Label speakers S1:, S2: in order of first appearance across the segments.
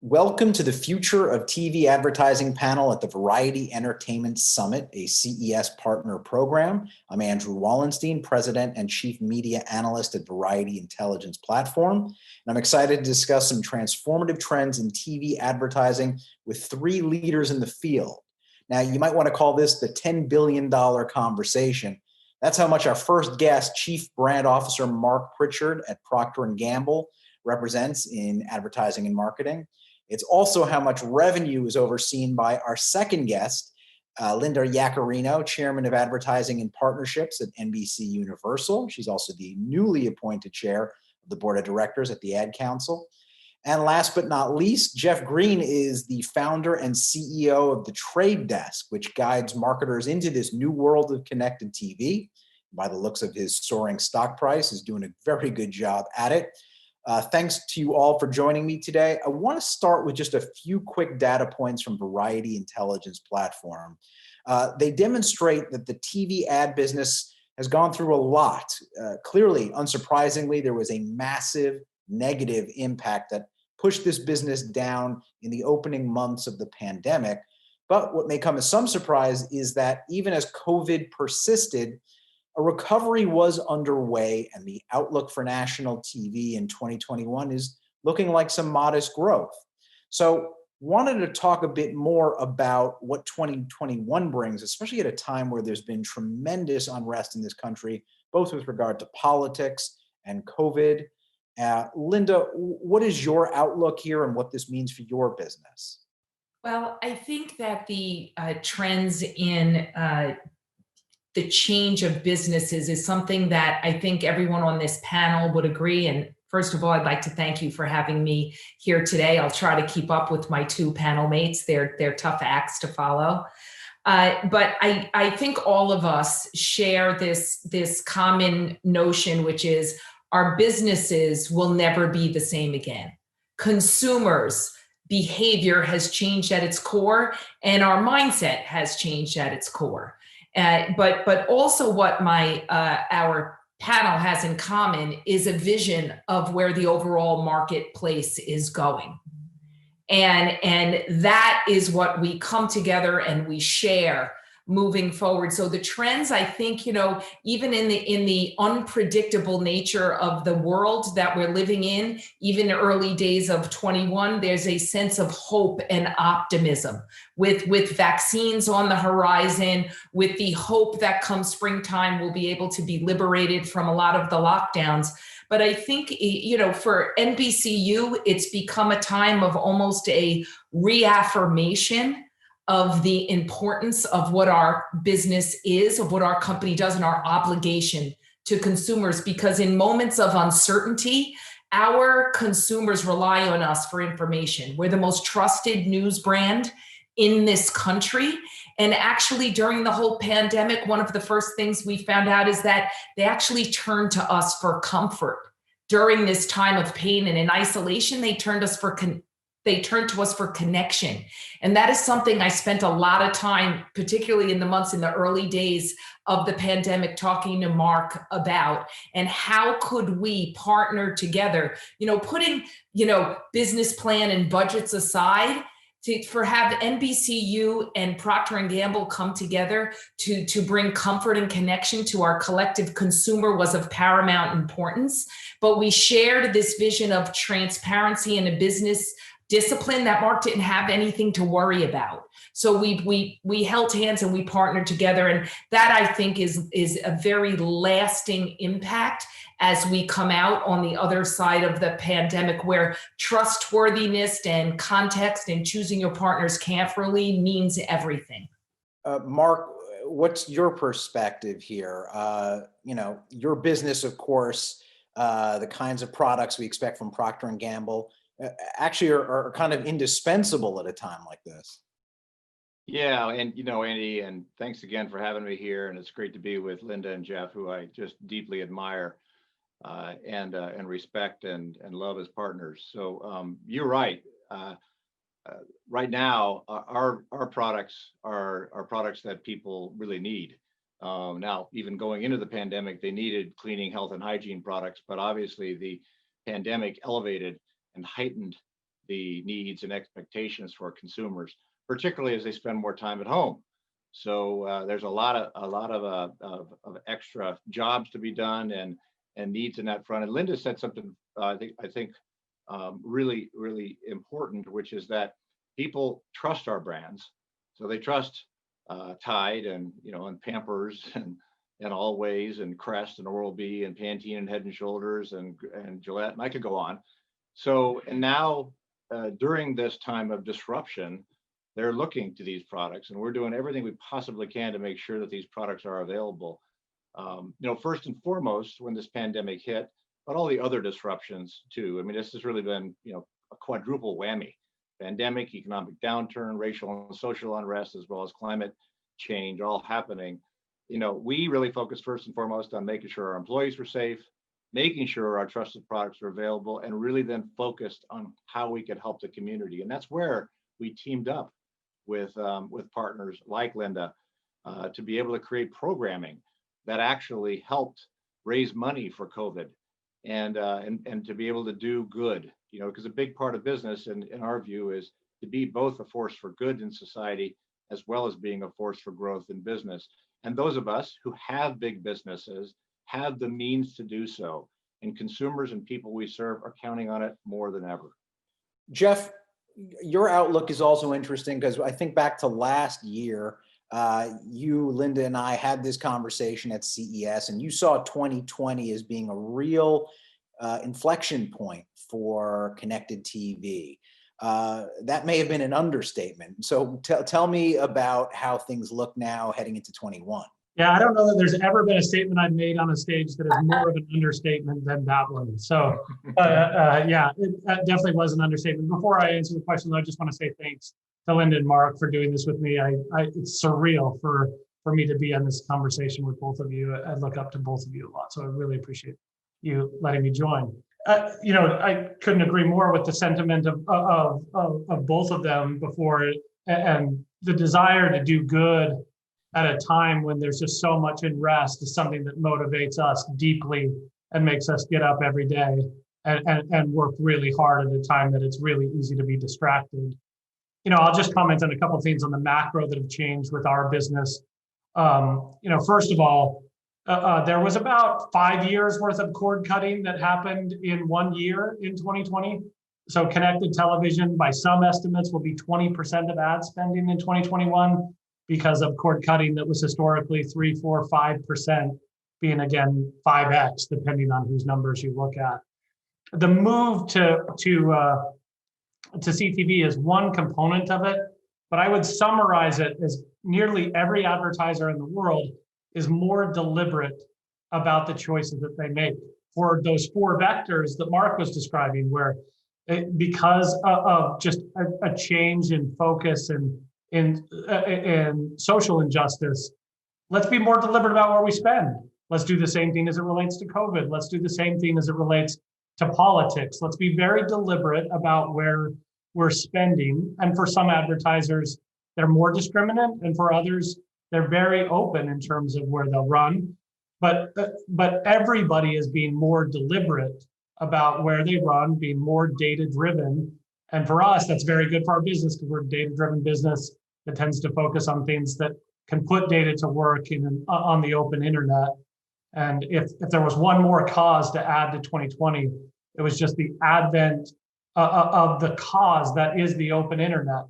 S1: Welcome to the Future of TV Advertising panel at the Variety Entertainment Summit, a CES partner program. I'm Andrew Wallenstein, President and Chief Media Analyst at Variety Intelligence Platform. And I'm excited to discuss some transformative trends in TV advertising with three leaders in the field. Now, you might want to call this the $10 billion conversation. That's how much our first guest, Chief Brand Officer Marc Pritchard at Procter Gamble, represents in advertising and marketing. It's also how much revenue is overseen by our second guest, Linda Yaccarino, Chairman of Advertising and Partnerships at NBCUniversal. She's also the newly appointed chair of the Board of Directors at the Ad Council. And last but not least, Jeff Green is the founder and CEO of The Trade Desk, which guides marketers into this new world of connected TV. By the looks of his soaring stock price, is doing a very good job at it. Thanks to you all for joining me today. I want to start with just a few quick data points from Variety Intelligence Platform. They demonstrate that the TV ad business has gone through a lot. Clearly, unsurprisingly, there was a massive negative impact that pushed this business down in the opening months of the pandemic. But what may come as some surprise is that even as COVID persisted, a recovery was underway, and the outlook for national TV in 2021 is looking like some modest growth. So wanted to talk a bit more about what 2021 brings, especially at a time where there's been tremendous unrest in this country, both with regard to politics and COVID. Linda, what is your outlook here and what this means for your business?
S2: Well, I think that the trends in the change of businesses is something that I think everyone on this panel would agree. And first of all, I'd like to thank you for having me here today. I'll try to keep up with my two panel mates. They're tough acts to follow. But I think all of us share this common notion, which is our businesses will never be the same again. Consumers' behavior has changed at its core, and our mindset has changed at its core. But also what our panel has in common is a vision of where the overall marketplace is going. And that is what we come together and we share moving forward. So the trends, I think, even in the unpredictable nature of the world that we're living in, even early days of 21, there's a sense of hope and optimism with vaccines on the horizon, with the hope that come springtime we'll be able to be liberated from a lot of the lockdowns. But I think, for NBCU, it's become a time of almost a reaffirmation of the importance of what our business is, of what our company does, and our obligation to consumers. Because in moments of uncertainty, our consumers rely on us for information. We're the most trusted news brand in this country. And actually, during the whole pandemic, one of the first things we found out is that they actually turned to us for comfort. During this time of pain and in isolation, they turned to us for connection. And that is something I spent a lot of time, particularly in the early days of the pandemic, talking to Marc about, and how could we partner together, putting, business plan and budgets aside, for have NBCU and Procter Gamble come together to bring comfort and connection to our collective consumer was of paramount importance. But we shared this vision of transparency and a business discipline that Marc didn't have anything to worry about. So we held hands and we partnered together. And that, I think, is a very lasting impact as we come out on the other side of the pandemic, where trustworthiness and context and choosing your partners carefully means everything.
S1: Marc, what's your perspective here? Your business, of course, the kinds of products we expect from Procter & Gamble actually are kind of indispensable at a time like this.
S3: Yeah, and Andy, and thanks again for having me here. And it's great to be with Linda and Jeff, who I just deeply admire and respect and love as partners. So you're right. Right now, our products are products that people really need. Now, even going into the pandemic, they needed cleaning, health, and hygiene products, but obviously the pandemic elevated and heightened the needs and expectations for consumers, particularly as they spend more time at home. So there's a lot of extra jobs to be done and needs in that front. And Linda said something I think really important, which is that people trust our brands. So they trust Tide and and Pampers and Always and Crest and Oral-B and Pantene and Head and Shoulders and Gillette, and I could go on. So, and now during this time of disruption, they're looking to these products, and we're doing everything we possibly can to make sure that these products are available. First and foremost, when this pandemic hit, but all the other disruptions too. I mean, this has really been, a quadruple whammy: pandemic, economic downturn, racial and social unrest, as well as climate change, all happening. We really focus first and foremost on making sure our employees were safe, making sure our trusted products are available, and really then focused on how we could help the community. And that's where we teamed up with partners like Linda to be able to create programming that actually helped raise money for COVID and to be able to do good. Because a big part of business, in our view, is to be both a force for good in society as well as being a force for growth in business. And those of us who have big businesses have the means to do so. And consumers and people we serve are counting on it more than ever.
S1: Jeff, your outlook is also interesting because I think back to last year, you, Linda, and I had this conversation at CES, and you saw 2020 as being a real inflection point for connected TV. That may have been an understatement. So tell me about how things look now heading into 21.
S4: Yeah, I don't know that there's ever been a statement I've made on a stage that is more of an understatement than that one. So yeah, that definitely was an understatement. Before I answer the question, I just want to say thanks to Linda and Marc for doing this with me. It's surreal for me to be on this conversation with both of you. I look up to both of you a lot, so I really appreciate you letting me join. I couldn't agree more with the sentiment of both of them before, and the desire to do good at a time when there's just so much unrest is something that motivates us deeply and makes us get up every day and work really hard at a time that it's really easy to be distracted. I'll just comment on a couple of things on the macro that have changed with our business. First of all, there was about 5 years worth of cord cutting that happened in 1 year in 2020. So connected television, by some estimates, will be 20% of ad spending in 2021 because of cord cutting that was historically 3, 4, 5%, being again 5x, depending on whose numbers you look at. The move to CTV is one component of it, but I would summarize it as nearly every advertiser in the world is more deliberate about the choices that they make for those 4 vectors that Marc was describing, where because of just a change in focus and in social injustice, let's be more deliberate about where we spend. Let's do the same thing as it relates to COVID. Let's do the same thing as it relates to politics. Let's be very deliberate about where we're spending. And for some advertisers, they're more discriminant, and for others, they're very open in terms of where they'll run. But everybody is being more deliberate about where they run, being more data-driven. And for us, that's very good for our business because we're a data-driven business that tends to focus on things that can put data to work on the open internet. And if there was one more cause to add to 2020, it was just the advent of the cause that is the open internet,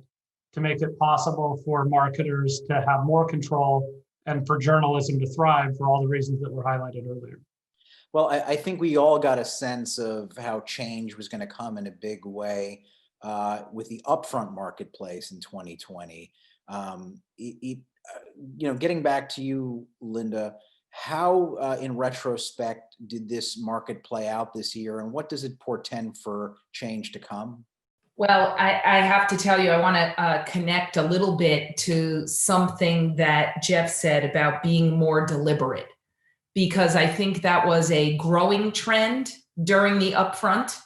S4: to make it possible for marketers to have more control and for journalism to thrive for all the reasons that were highlighted earlier.
S1: Well, I think we all got a sense of how change was going to come in a big way with the upfront marketplace in 2020. Getting back to you, Linda, how in retrospect did this market play out this year, and what does it portend for change to come?
S2: Well, I have to tell you, I want to connect a little bit to something that Jeff said about being more deliberate, because I think that was a growing trend during the upfront.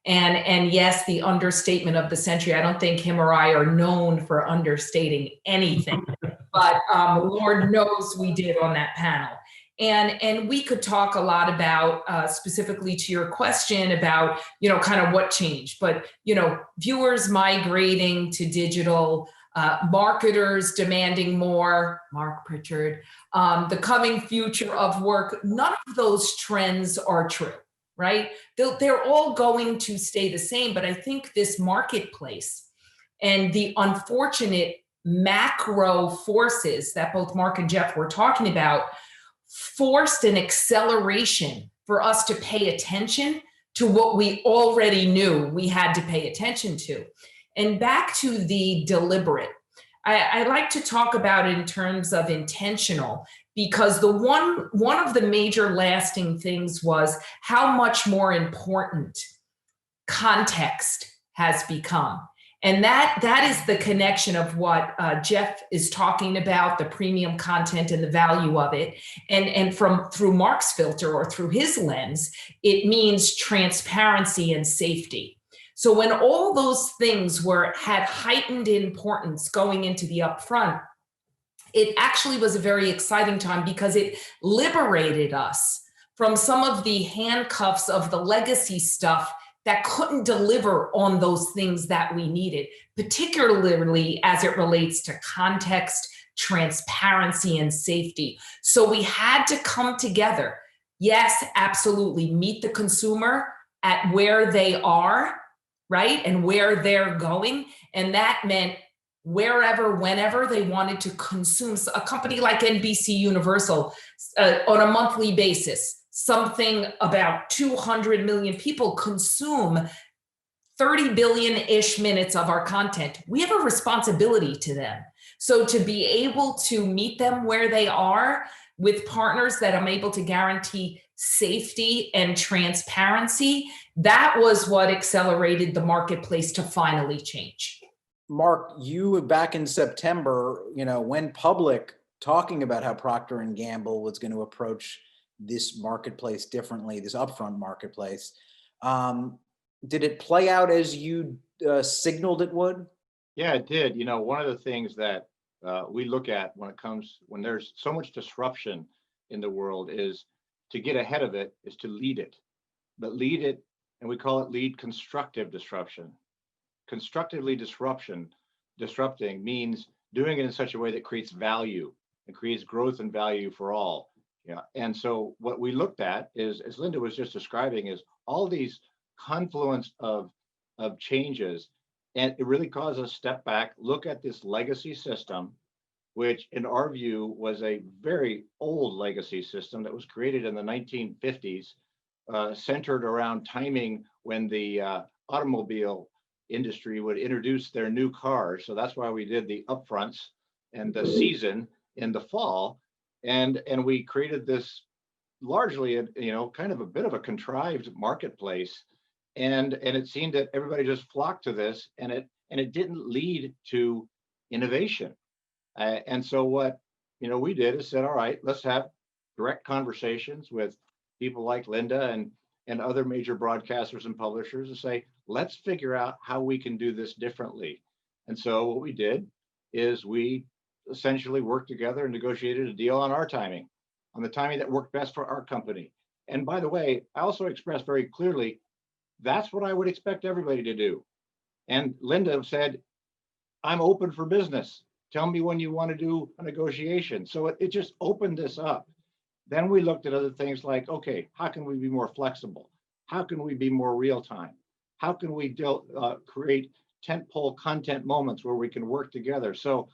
S2: And yes, the understatement of the century. I don't think him or I are known for understating anything, but Lord knows we did on that panel. And we could talk a lot about, specifically to your question about, kind of what changed, but, viewers migrating to digital, marketers demanding more, Marc Pritchard, the coming future of work, none of those trends are true, right? They're all going to stay the same, but I think this marketplace and the unfortunate macro forces that both Marc and Jeff were talking about forced an acceleration for us to pay attention to what we already knew we had to pay attention to. And back to the deliberate, I like to talk about it in terms of intentional, because the one of the major lasting things was how much more important context has become. And that is the connection of what Jeff is talking about, the premium content and the value of it. And through Marc's filter or through his lens, it means transparency and safety. So when all those things had heightened importance going into the upfront, it actually was a very exciting time because it liberated us from some of the handcuffs of the legacy stuff that couldn't deliver on those things that we needed, particularly as it relates to context, transparency, and safety. So we had to come together. Yes, absolutely. Meet the consumer at where they are, right? And where they're going. And that meant wherever, whenever they wanted to consume. So a company like NBCUniversal on a monthly basis, something about 200 million people consume 30 billion-ish minutes of our content. We have a responsibility to them. So to be able to meet them where they are with partners that I'm able to guarantee safety and transparency, that was what accelerated the marketplace to finally change.
S1: Marc, you back in September, went public talking about how Procter & Gamble was going to approach this marketplace differently, this upfront marketplace. Did it play out as you signaled it would?
S3: Yeah, it did. One of the things that we look at when there's so much disruption in the world is to get ahead of it is to lead it. But lead it, and we call it lead constructive disruption. Constructively disrupting means doing it in such a way that creates value and creates growth and value for all. Yeah. And so what we looked at is, as Linda was just describing, is all these confluence of changes. And it really caused us to step back, look at this legacy system, which in our view was a very old legacy system that was created in the 1950s, centered around timing when the automobile industry would introduce their new cars. So that's why we did the upfronts and the season in the fall. And we created this largely, kind of a bit of a contrived marketplace. And it seemed that everybody just flocked to this, and it didn't lead to innovation. And so what we did is said, all right, let's have direct conversations with people like Linda and other major broadcasters and publishers and say, let's figure out how we can do this differently. And so what we did is we essentially worked together and negotiated a deal on our timing, on the timing that worked best for our company. And by the way, I also expressed very clearly, that's what I would expect everybody to do. And Linda said, I'm open for business. Tell me when you want to do a negotiation. So it just opened this up. Then we looked at other things like, okay, how can we be more flexible? How can we be more real time? How can we create tentpole content moments where we can work together? So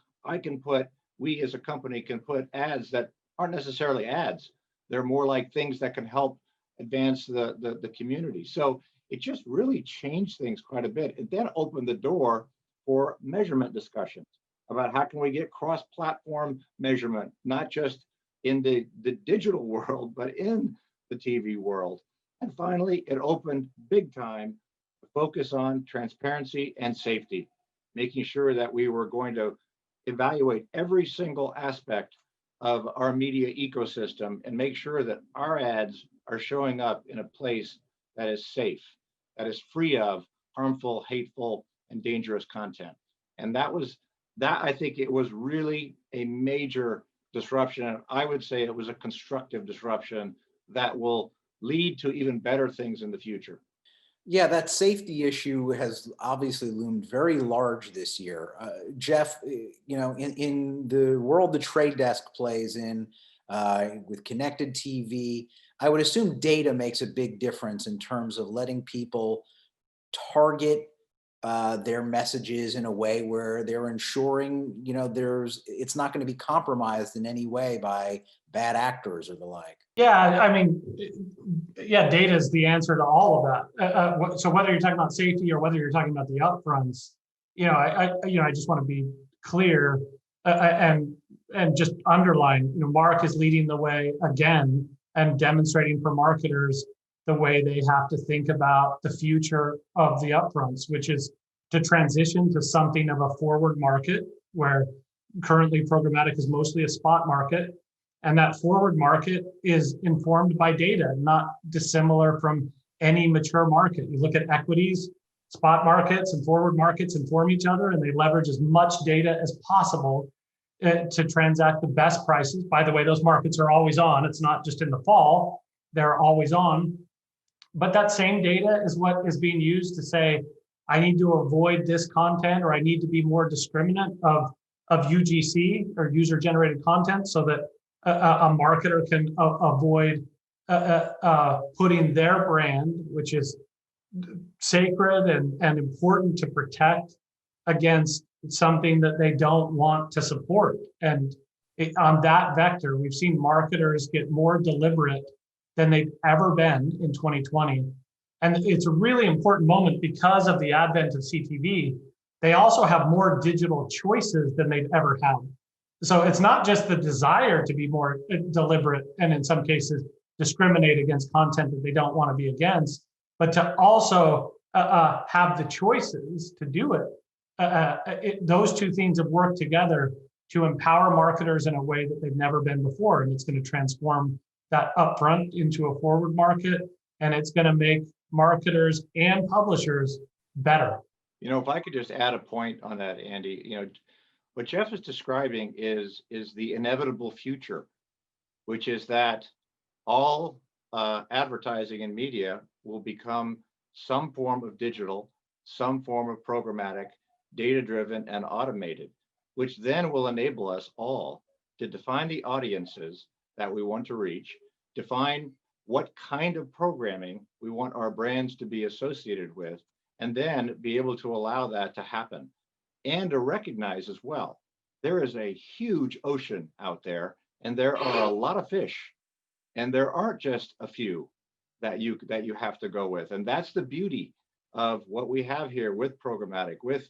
S3: we as a company can put ads that aren't necessarily ads. They're more like things that can help advance the community. So it just really changed things quite a bit. It then opened the door for measurement discussions about how can we get cross-platform measurement, not just in the digital world, but in the TV world. And finally, it opened big time to focus on transparency and safety, making sure that we were going to evaluate every single aspect of our media ecosystem and make sure that our ads are showing up in a place that is safe, that is free of harmful, hateful, and dangerous content. And that I think it was really a major disruption. I would say it was a constructive disruption that will lead to even better things in the future.
S1: Yeah, that safety issue has obviously loomed very large this year. Jeff, in the world the trade desk plays in with connected TV, I would assume data makes a big difference in terms of letting people target their messages in a way where they're ensuring, it's not going to be compromised in any way by bad actors or the like.
S4: Yeah, I mean, yeah, data is the answer to all of that. So whether you're talking about safety or whether you're talking about the upfronts, I just want to be clear and just underline, Marc is leading the way again and demonstrating for marketers the way they have to think about the future of the upfronts, which is to transition to something of a forward market where currently programmatic is mostly a spot market. And that forward market is informed by data, not dissimilar from any mature market. You look at equities, spot markets and forward markets inform each other, and they leverage as much data as possible to transact the best prices. By the way, those markets are always on. It's not just in the fall, they're always on. But that same data is what is being used to say, I need to avoid this content, or I need to be more discriminant of UGC or user-generated content so that a marketer can avoid putting their brand, which is sacred and important to protect, against something that they don't want to support. And on that vector, we've seen marketers get more deliberate than they've ever been in 2020. And it's a really important moment because of the advent of CTV. They also have more digital choices than they've ever had. So it's not just the desire to be more deliberate and in some cases discriminate against content that they don't want to be against, but to also have the choices to do it. Those two things have worked together to empower marketers in a way that they've never been before. And it's going to transform that upfront into a forward market. And it's going to make marketers and publishers better.
S3: If I could just add a point on that, Andy, what Jeff is describing is the inevitable future, which is that all advertising and media will become some form of digital, some form of programmatic, data-driven, and automated, which then will enable us all to define the audiences that we want to reach, define what kind of programming we want our brands to be associated with, and then be able to allow that to happen. And to recognize as well, there is a huge ocean out there, and there are a lot of fish, and there aren't just a few that you have to go with. And that's the beauty of what we have here with programmatic, with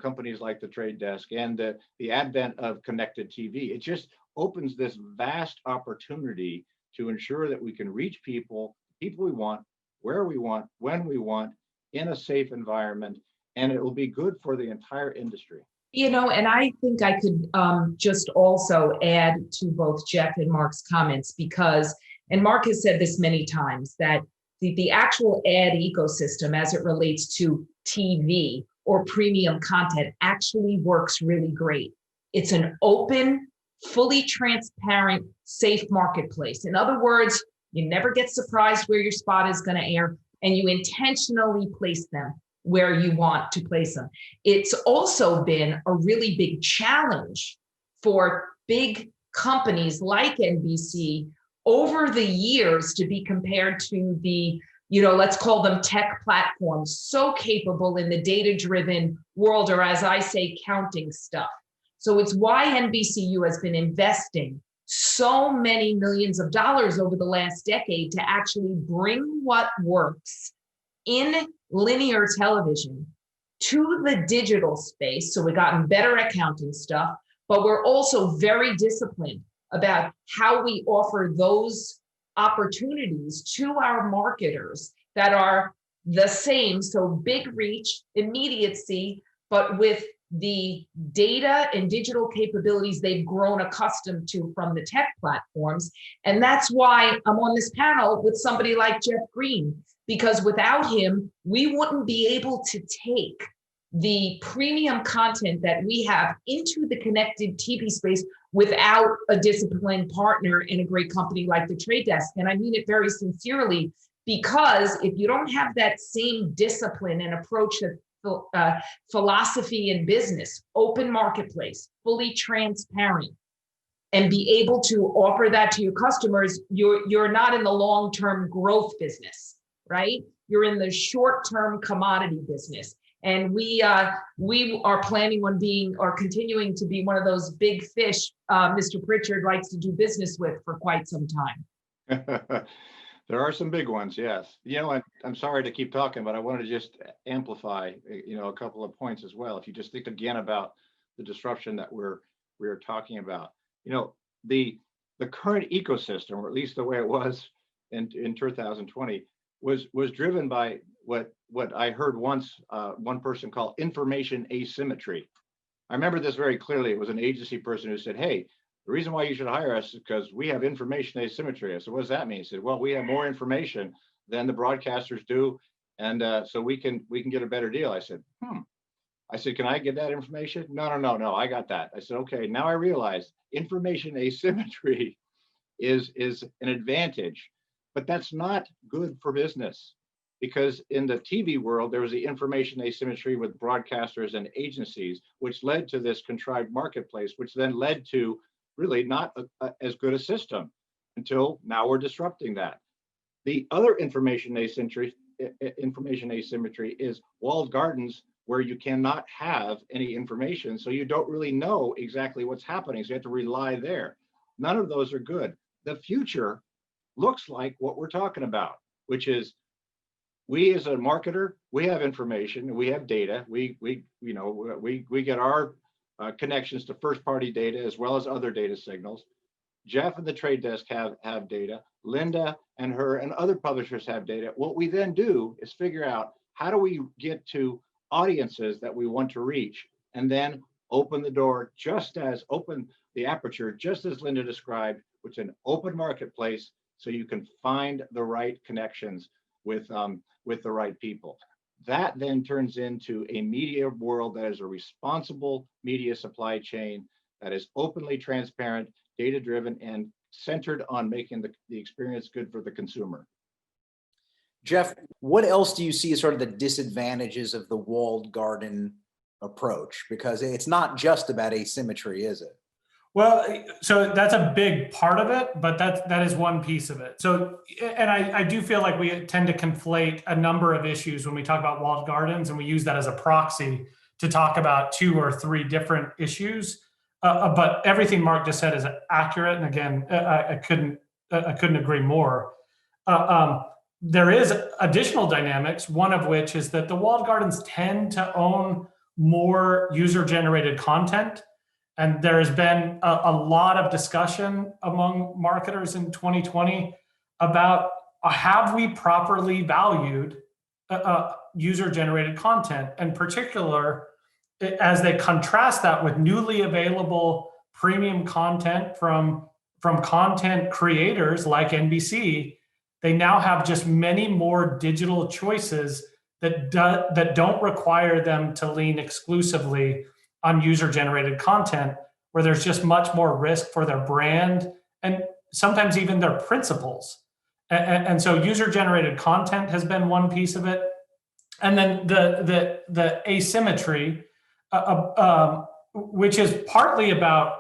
S3: companies like the Trade Desk and the advent of connected TV. It just opens this vast opportunity to ensure that we can reach people we want, where we want, when we want, in a safe environment, and it will be good for the entire industry.
S2: And I think I could just also add to both Jeff and Marc's comments, because, and Marc has said this many times, that the actual ad ecosystem as it relates to TV or premium content actually works really great. It's an open, fully transparent, safe marketplace. In other words, you never get surprised where your spot is going to air, and you intentionally place them where you want to place them. It's also been a really big challenge for big companies like NBC over the years to be compared to the, let's call them tech platforms, so capable in the data-driven world, or as I say, counting stuff. So it's why NBCU has been investing so many millions of dollars over the last decade to actually bring what works in linear television to the digital space. So we've gotten better at counting stuff, but we're also very disciplined about how we offer those opportunities to our marketers that are the same. So big reach, immediacy, but with the data and digital capabilities they've grown accustomed to from the tech platforms. And that's why I'm on this panel with somebody like Jeff Green, because without him, we wouldn't be able to take the premium content that we have into the connected TV space without a disciplined partner in a great company like the Trade Desk. And I mean it very sincerely, because if you don't have that same discipline and approach to philosophy in business, open marketplace, fully transparent, and be able to offer that to your customers, you're not in the long-term growth business, right? You're in the short-term commodity business. And we are planning on being, or continuing to be, one of those big fish Mr. Pritchard likes to do business with for quite some time.
S3: There are some big ones, yes. You know, I'm sorry to keep talking, but I wanted to just amplify, a couple of points as well. If you just think again about the disruption that we're talking about, the current ecosystem, or at least the way it was in 2020, was driven by what I heard once one person call information asymmetry. I remember this very clearly. It was an agency person who said, "Hey, the reason why you should hire us is because we have information asymmetry." I said, "What does that mean?" He said, "Well, we have more information than the broadcasters do, and so we can get a better deal." I said, I said, "Can I get that information?" No, I got that. I said, "Okay, now I realize information asymmetry is an advantage, but that's not good for business, because in the TV world, there was the information asymmetry with broadcasters and agencies, which led to this contrived marketplace, which then led to really not as good a system, until now we're disrupting that." The other information asymmetry is walled gardens, where you cannot have any information, so you don't really know exactly what's happening, so you have to rely there. None of those are good. The future looks like what we're talking about, which is, we as a marketer, we have information, we have data, we get our connections to first-party data as well as other data signals. Jeff and the Trade Desk have data. Linda and her and other publishers have data. What we then do is figure out, how do we get to audiences that we want to reach, and then open the door, open the aperture, just as Linda described, which is an open marketplace, so you can find the right connections with the right people. That then turns into a media world that is a responsible media supply chain, that is openly transparent, data-driven, and centered on making the experience good for the consumer.
S1: Jeff, what else do you see as sort of the disadvantages of the walled garden approach? Because it's not just about asymmetry, is it?
S4: Well, so that's a big part of it, but that is one piece of it. So, and I do feel like we tend to conflate a number of issues when we talk about walled gardens, and we use that as a proxy to talk about 2 or 3 different issues. But everything Marc just said is accurate, and again, I couldn't agree more. There is additional dynamics, one of which is that the walled gardens tend to own more user-generated content. And there has been a lot of discussion among marketers in 2020 about, have we properly valued user-generated content? In particular, as they contrast that with newly available premium content from content creators like NBC, they now have just many more digital choices that don't require them to lean exclusively on user-generated content, where there's just much more risk for their brand and sometimes even their principles. And so user-generated content has been one piece of it. And then the asymmetry, which is partly about,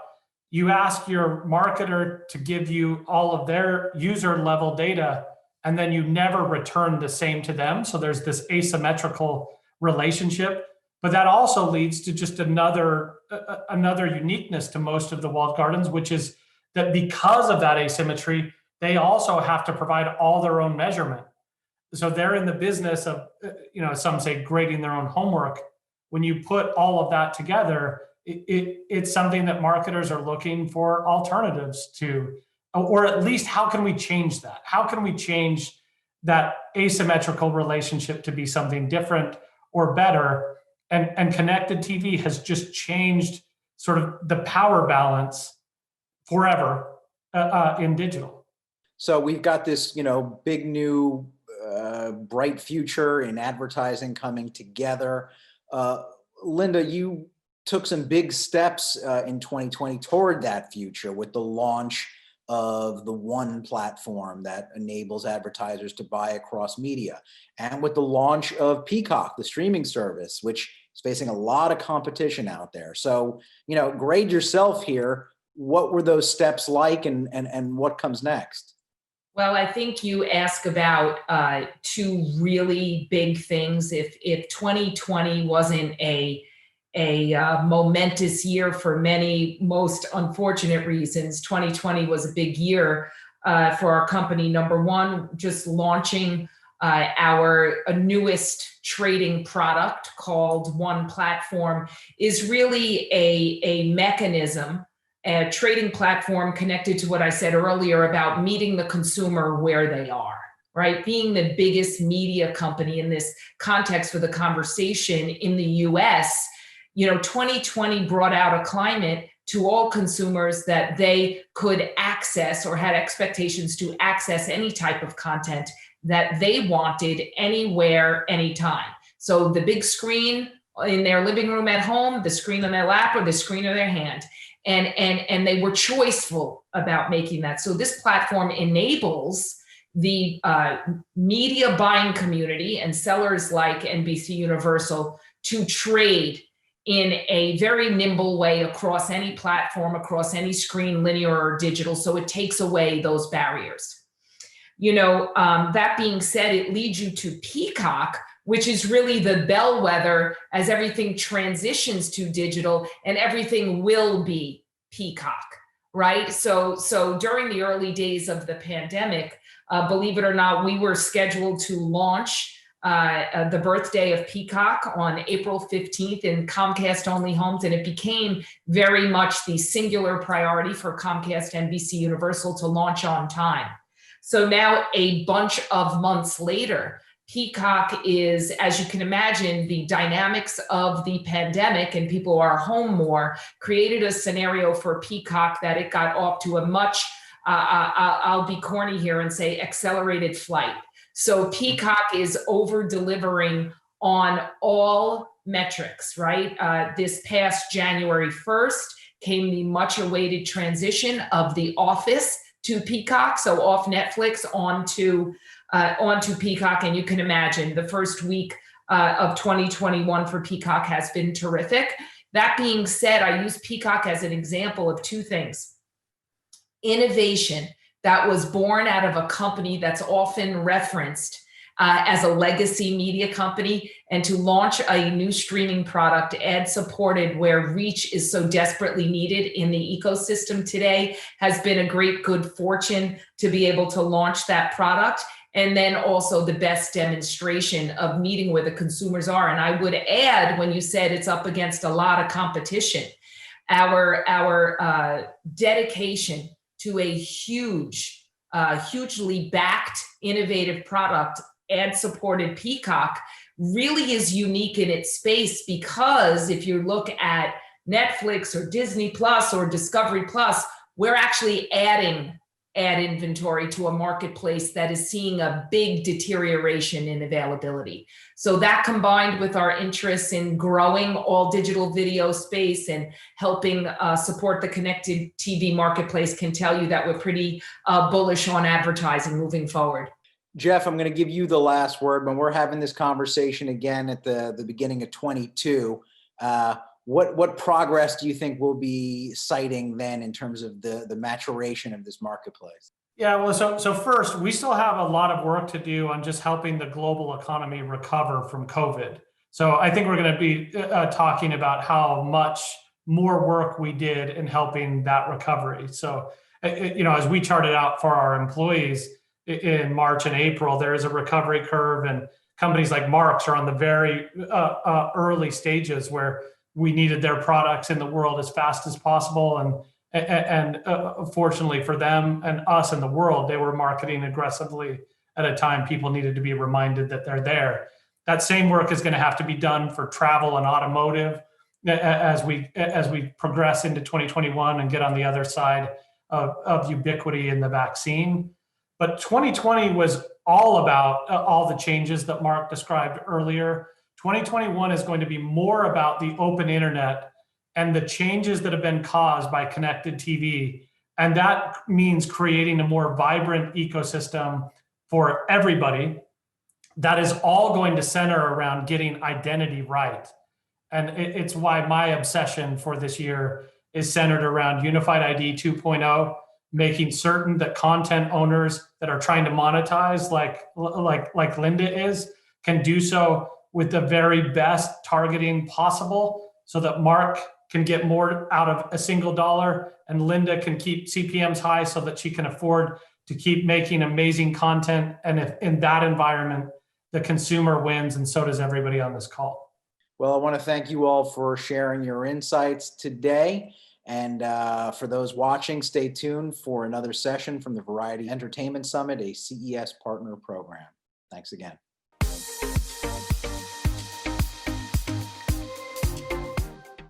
S4: you ask your marketer to give you all of their user level data, and then you never return the same to them. So there's this asymmetrical relationship. But that also leads to just another uniqueness to most of the walled gardens, which is that because of that asymmetry, they also have to provide all their own measurement. So they're in the business of, some say grading their own homework. When you put all of that together, it's something that marketers are looking for alternatives to, or at least how can we change that? How can we change that asymmetrical relationship to be something different or better? And connected TV has just changed sort of the power balance forever in digital.
S1: So we've got this, big new bright future in advertising coming together. Linda, you took some big steps in 2020 toward that future with the launch of the one platform that enables advertisers to buy across media, and with the launch of Peacock, the streaming service, which is facing a lot of competition out there. So, grade yourself here. What were those steps like, and what comes next?
S2: Well, I think you ask about two really big things. If 2020 wasn't a momentous year for many, most unfortunate reasons, 2020 was a big year for our company. Number one, just launching our newest trading product called One Platform is really a mechanism, a trading platform connected to what I said earlier about meeting the consumer where they are, right? Being the biggest media company in this context for the conversation in the US, 2020 brought out a climate to all consumers that they could access or had expectations to access any type of content that they wanted anywhere, anytime. So the big screen in their living room at home, the screen on their lap, or the screen of their hand. And they were choiceful about making that. So this platform enables the media buying community and sellers like NBCUniversal to trade in a very nimble way across any platform, across any screen, linear or digital. So it takes away those barriers. That being said, it leads you to Peacock, which is really the bellwether as everything transitions to digital, and everything will be Peacock, right? So during the early days of the pandemic, believe it or not, we were scheduled to launch the birthday of Peacock on April 15th in Comcast-only homes, and it became very much the singular priority for Comcast NBCUniversal to launch on time. So now, a bunch of months later, Peacock is, as you can imagine, the dynamics of the pandemic and people are home more, created a scenario for Peacock that it got off to a much, I'll be corny here and say, accelerated flight. So Peacock is over-delivering on all metrics, right? This past January 1st came the much-awaited transition of The Office to Peacock, so off Netflix onto Peacock. And you can imagine the first week of 2021 for Peacock has been terrific. That being said, I use Peacock as an example of two things. Innovation that was born out of a company that's often referenced as a legacy media company, and to launch a new streaming product, ad-supported, where reach is so desperately needed in the ecosystem today, has been a great good fortune to be able to launch that product. And then also the best demonstration of meeting where the consumers are. And I would add, when you said it's up against a lot of competition, our dedication to a hugely backed, innovative product, ad-supported Peacock, really is unique in its space, because if you look at Netflix or Disney Plus or Discovery Plus, we're actually adding ad inventory to a marketplace that is seeing a big deterioration in availability. So that, combined with our interests in growing all digital video space and helping support the connected TV marketplace, can tell you that we're pretty bullish on advertising moving forward.
S1: Jeff, I'm going to give you the last word. When we're having this conversation again at the beginning of 22, what progress do you think we'll be citing then in terms of the maturation of this marketplace?
S4: Yeah, well, so first, we still have a lot of work to do on just helping the global economy recover from COVID. So I think we're going to be talking about how much more work we did in helping that recovery. So, as we charted out for our employees in March and April, there is a recovery curve, and companies like Marc's are on the very early stages where we needed their products in the world as fast as possible. And fortunately for them and us and the world, they were marketing aggressively at a time people needed to be reminded that they're there. That same work is going to have to be done for travel and automotive as we progress into 2021 and get on the other side of ubiquity in the vaccine. But 2020 was all about all the changes that Marc described earlier. 2021 is going to be more about the open internet and the changes that have been caused by connected TV. And that means creating a more vibrant ecosystem for everybody. That is all going to center around getting identity right. And it's why my obsession for this year is centered around Unified ID 2.0, making certain that content owners that are trying to monetize, like Linda is, can do so with the very best targeting possible, so that Marc can get more out of a single dollar and Linda can keep CPMs high so that she can afford to keep making amazing content. And if in that environment, the consumer wins, and so does everybody on this call.
S1: Well, I want to thank you all for sharing your insights today. And for those watching, stay tuned for another session from the Variety Entertainment Summit, a CES partner program. Thanks again.